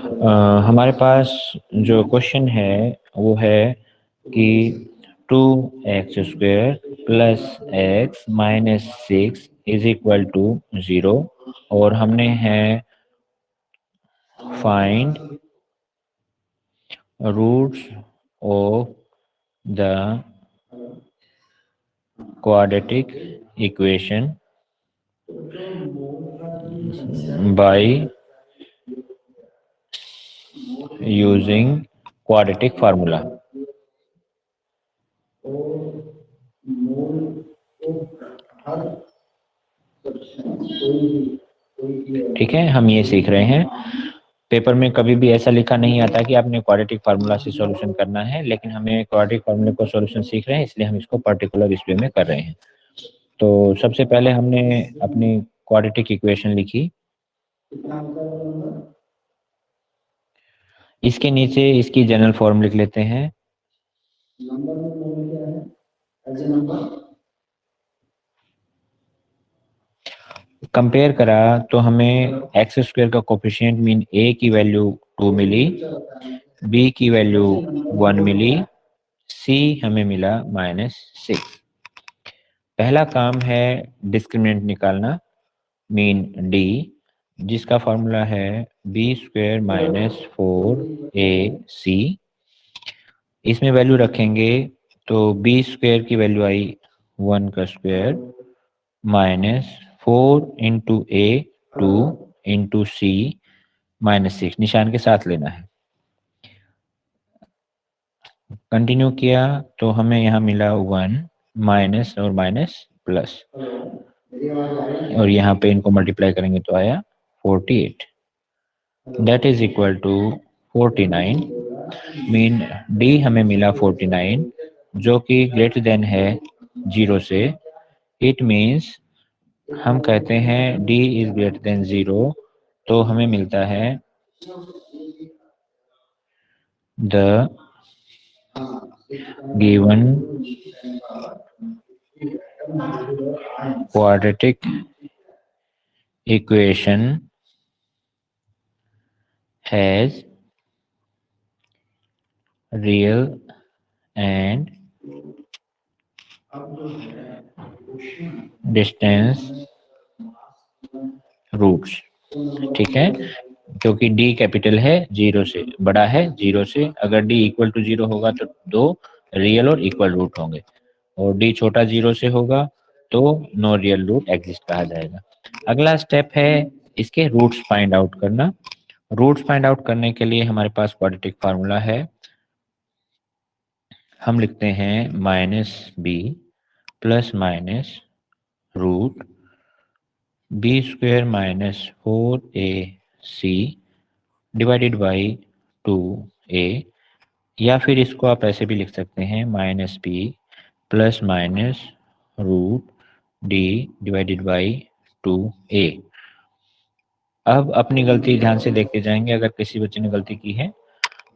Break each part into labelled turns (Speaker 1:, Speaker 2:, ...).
Speaker 1: हमारे पास जो क्वेश्चन है वो है कि 2x² plus x minus 6 is equal to 0 और हमने है find roots of the quadratic equation by using quadratic formula। ठीक है, हम ये सीख रहे हैं। पेपर में कभी भी ऐसा लिखा नहीं आता कि आपने क्वाड्रेटिक फार्मूला से सॉल्यूशन करना है, लेकिन हमें क्वाड्रेटिक फार्मूले को सॉल्यूशन सीख रहे हैं, इसलिए हम इसको पर्टिकुलर इस वे में कर रहे हैं। तो सबसे पहले हमने अपनी क्वाड्रेटिक इक्वेशन लिखी, इसके नीचे इसकी जनरल फॉर्म लिख लेते हैं। कंपेयर करा तो हमें x² का कोफिशिएंट मीन a की वैल्यू 2 मिली, b की वैल्यू 1 मिली, c हमें मिला -6। पहला काम है डिस्क्रिमिनेंट निकालना मीन d, जिसका फॉर्मूला है b² माइनस 4ac। इसमें वैल्यू रखेंगे तो b² की वैल्यू आई 1 का square minus 4 into a 2 into c -6, निशान के साथ लेना है। कंटिन्यू किया तो हमें यहाँ मिला 1 माइनस और माइनस प्लस, और यहाँ पे इनको मल्टीप्लाई करेंगे तो आया 48, that is equal to 49। Mean d हमें मिला 49 जो कि ग्रेटर देन है 0 से। इट मीन्स हम कहते हैं d इज ग्रेटर देन 0, तो हमें मिलता है the given quadratic equation has real and distance roots. ठीक है, क्योंकि d कैपिटल है 0 से, बड़ा है 0 से। अगर d इक्वल टू 0 होगा तो दो रियल और इक्वल रूट होंगे, और d छोटा 0 से होगा तो नो रियल रूट एग्जिस्ट कहा जाएगा। अगला स्टेप है इसके रूट्स फाइंड आउट करना। रूट्स फाइंड आउट करने के लिए हमारे पास क्वाड्रेटिक फार्मूला है। हम लिखते हैं -b plus minus root b² minus 4ac divided by 2a, या फिर इसको आप ऐसे भी लिख सकते हैं -b plus minus root d divided by 2a। अब अपनी गलती ध्यान से देखते जाएंगे, अगर किसी बच्चे ने गलती की है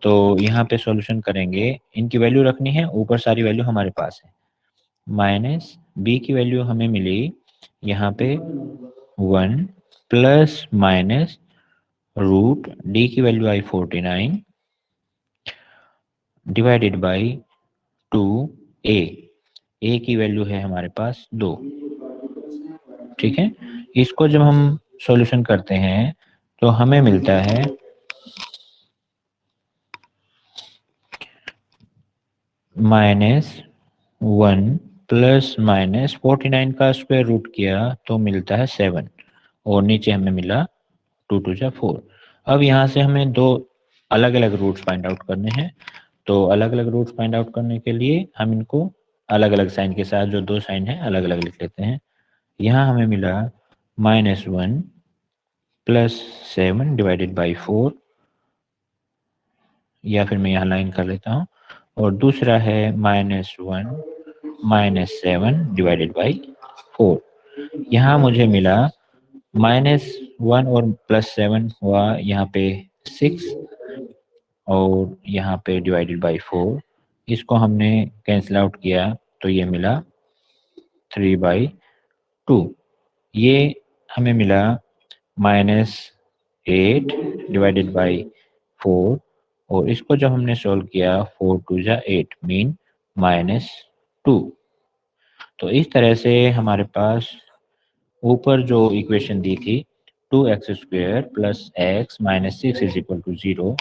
Speaker 1: तो यहाँ पे सॉल्यूशन करेंगे। इनकी वैल्यू रखनी है, ऊपर सारी वैल्यू हमारे पास है। -b की वैल्यू हमें मिली यहाँ पे 1 प्लस माइनस रूट d की value I 49 divided by 2a। a की वैल्यू है हमारे पास 2। ठीक है, इसको जब हम सॉल्यूशन करते हैं तो हमें मिलता है -1 प्लस माइनस 49 का स्क्वायर रूट किया तो मिलता है 7, और नीचे हमें मिला 2 2 जा 4। अब यहाँ से हमें दो अलग अलग रूट्स फाइंड आउट करने हैं। तो अलग अलग रूट्स फाइंड आउट करने के लिए हम इनको अलग अलग साइन के साथ, जो दो साइन है, अलग अलग लिख लेते हैं। यहाँ हमें मिला -1 प्लस 7 डिवाइडेड बाई 4, या फिर मैं यहाँ लाइन कर लेता हूँ, और दूसरा है -1 माइनस 7 डिवाइडेड बाई 4। यहाँ मुझे मिला -1 और +7 हुआ यहाँ पे 6, और यहाँ पे डिवाइडेड बाई 4। इसको हमने कैंसिल आउट किया तो ये मिला 3/2। ये हमें मिला -8 डिवाइडेड बाई 4, और इसको जब हमने सोल्व किया 4 2 जा 8 मीन -2। तो इस तरह से हमारे पास ऊपर जो इक्वेशन दी थी 2x² plus x minus 6 is equal to 0,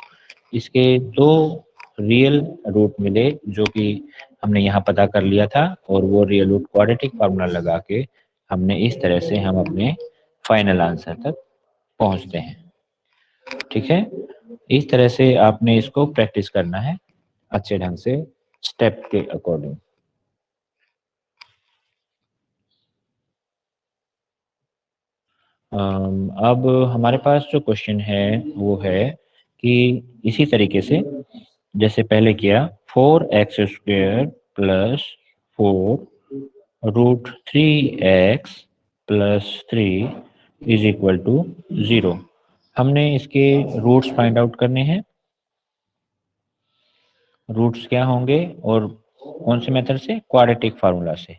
Speaker 1: इसके दो रियल रूट मिले जो कि हमने यहाँ पता कर लिया था, और वो रियल रूट क्वाड्रेटिक फार्मूला लगा के हमने इस तरह से हम अपने फाइनल आंसर तक पहुँचते हैं। ठीक है, इस तरह से आपने इसको प्रैक्टिस करना है अच्छे ढंग से स्टेप के अकॉर्डिंग। अब हमारे पास जो क्वेश्चन है वो है कि इसी तरीके से जैसे पहले किया 4x² plus 4 root 3x plus 3 is equal to 0। हमने इसके रूट्स फाइंड आउट करने हैं। रूट्स क्या होंगे और कौन से मेथड से? क्वाड्रेटिक फार्मूला से।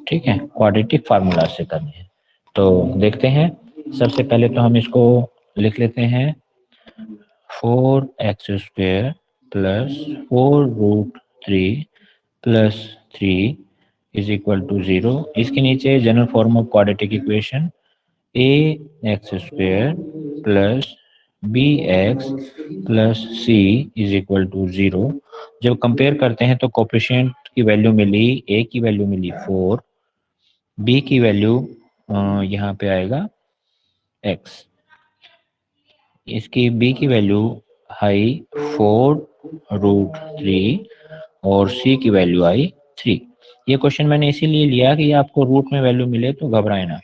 Speaker 1: ठीक है, क्वाड्रेटिक फार्मूला से करनी है। तो देखते हैं, सबसे पहले तो हम इसको लिख लेते हैं 4x² plus 4 root 3 plus 3 is equal to 0। इसके नीचे general form of quadratic equation ax² plus bx plus c is equal to 0। जब कंपेयर करते हैं तो कोफिशिएंट की वैल्यू मिली, a की वैल्यू मिली 4, b की वैल्यू यहाँ पे आएगा x, इसकी b की वैल्यू आई 4 रूट 3 और c की वैल्यू आई 3। ये क्वेश्चन मैंने इसीलिए लिया कि आपको रूट में वैल्यू मिले तो घबराए ना।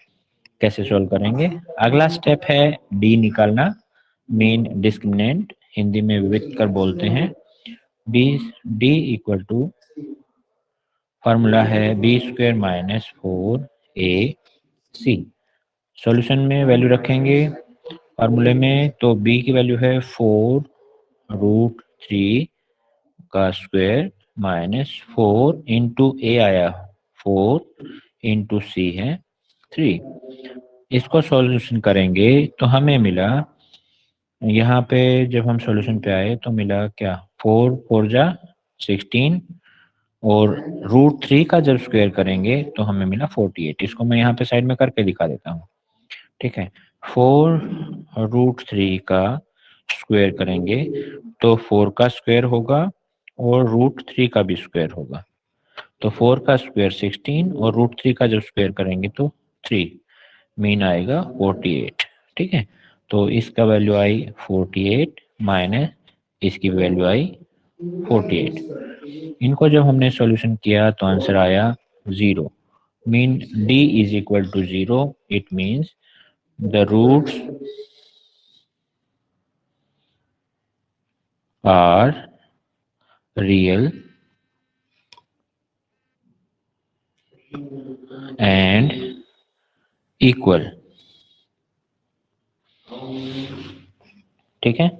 Speaker 1: कैसे सोल्व करेंगे? अगला स्टेप है डी निकालना, मीन डिस्क्रिमिनेंट, हिंदी में विविक्त कर बोलते हैं। डी इक्वल टू फार्मूला है b² माइनस 4ac। सॉल्यूशन में वैल्यू रखेंगे फार्मूले में, तो b की वैल्यू है 4 रूट 3 का स्क्वायर माइनस 4 इंटू ए आया 4 इंटू सी है 3। इसको सॉल्यूशन करेंगे तो हमें मिला, यहाँ पे जब हम सॉल्यूशन पे आए तो मिला क्या, 4 4 जा 16, और रूट 3 का जब स्क्वायर करेंगे तो हमें मिला 48। इसको मैं यहाँ पे साइड में करके दिखा देता हूँ। ठीक है, 4 रूट 3 का स्क्वायर करेंगे तो 4 का स्क्वायर होगा और रूट 3 का भी स्क्वायर होगा, तो 4 का स्क्वायर 16 और रूट 3 का जब स्क्वायर करेंगे तो 3, मीन आएगा 48। ठीक है, तो इसका वैल्यू आई 48 माइनस इसकी वैल्यू आई 48। इनको जब हमने सॉल्यूशन किया तो आंसर आया 0, mean d is equal to 0। It means the roots are real and equal। ठीक है,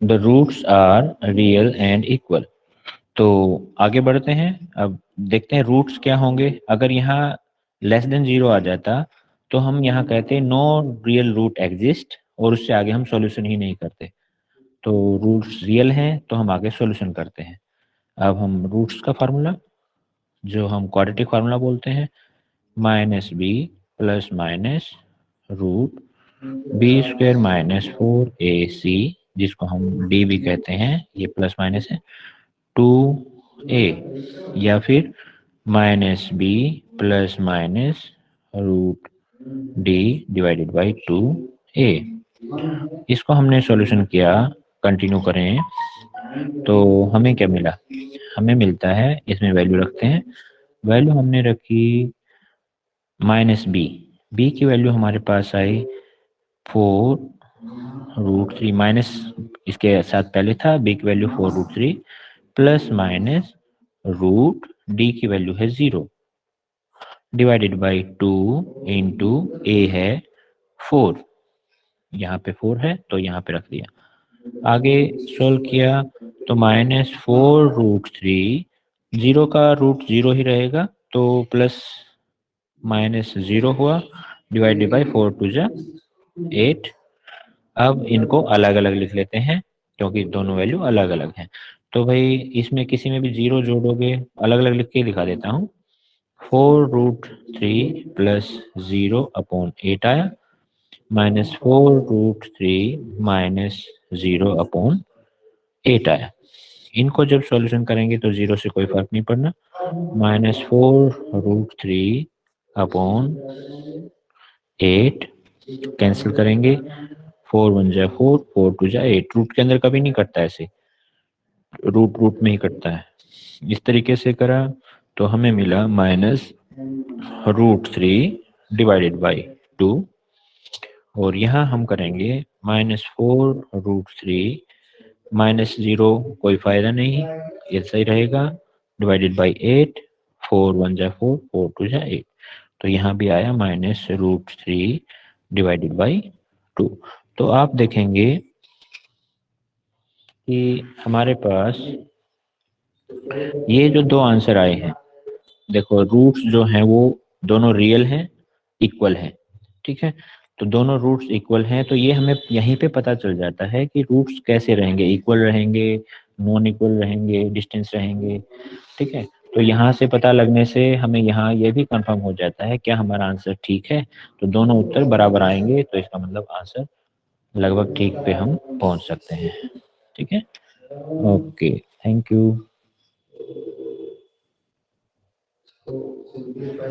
Speaker 1: the roots are real and equal। तो आगे बढ़ते हैं, अब देखते हैं रूट्स क्या होंगे। अगर यहाँ लेस देन 0 आ जाता तो हम यहाँ कहते हैं नो रियल रूट एग्जिस्ट, और उससे आगे हम सॉल्यूशन ही नहीं करते। तो रूट्स रियल हैं तो हम आगे सॉल्यूशन करते हैं। अब हम रूट्स का फार्मूला, जो हम क्वाड्रेटिक फार्मूला बोलते हैं, minus B plus minus root b² minus 4ac, जिसको हम d भी कहते हैं, ये प्लस माइनस है, 2a, या फिर minus B plus minus root d divided by 2a। इसको हमने सॉल्यूशन किया, कंटिन्यू करें तो हमें क्या मिला? हमें मिलता है, इसमें वैल्यू रखते हैं, वैल्यू हमने रखी माइनस बी की वैल्यू हमारे पास आई 4 रूट 3 माइनस इसके साथ पहले था b की value 4 root 3 plus minus root d की वैल्यू है 0 डिवाइडेड बाई 2 इंटू a है 4, यहाँ पे 4 है तो यहाँ पे रख दिया। आगे सोल्व किया तो माइनस 4 रूट 3, 0 का रूट 0 ही रहेगा तो प्लस माइनस 0 हुआ, डिवाइडेड बाई 4 टू जा 8। अब इनको अलग अलग लिख लेते हैं क्योंकि दोनों वैल्यू अलग अलग हैं। तो भाई इसमें किसी में भी 0 जोड़ोगे, अलग अलग लिख के दिखा देता हूँ। 4√3 प्लस 0 अपॉन 8 आया, माइनस 4√3 माइनस 0 अपॉन 8 आया। इनको जब सॉल्यूशन करेंगे तो 0 से कोई फर्क नहीं पड़ना, -4√3 अपॉन 8 कैंसिल करेंगे, 4 1 जा 4, 4 2 जा 8। रूट के अंदर कभी नहीं कटता, ऐसे रूट रूट में ही कटता है। इस तरीके से करा तो हमें मिला -√3 डिवाइडेड बाई 2। और यहाँ हम करेंगे -4√3 माइनस 0, कोई फायदा नहीं, ये सही रहेगा, डिवाइडेड बाई 8। 4 1 जा 4, 4 2 जा 8। तो यहाँ भी आया -√3 डिवाइडेड बाई 2। तो आप देखेंगे कि हमारे पास ये जो दो आंसर आए हैं, देखो रूट्स जो हैं वो दोनों रियल हैं, इक्वल हैं, ठीक है। तो दोनों रूट्स इक्वल हैं, तो ये हमें यहीं पे पता चल जाता है कि रूट्स कैसे रहेंगे, इक्वल रहेंगे, नॉन इक्वल रहेंगे, डिस्टेंस रहेंगे, ठीक है। तो यहाँ से पता लगने से हमें यहाँ ये भी कंफर्म हो जाता है क्या हमारा आंसर ठीक है। तो दोनों उत्तर बराबर आएंगे, तो इसका मतलब आंसर लगभग ठीक पे हम पहुंच सकते हैं, ठीक है। Okay, thank you.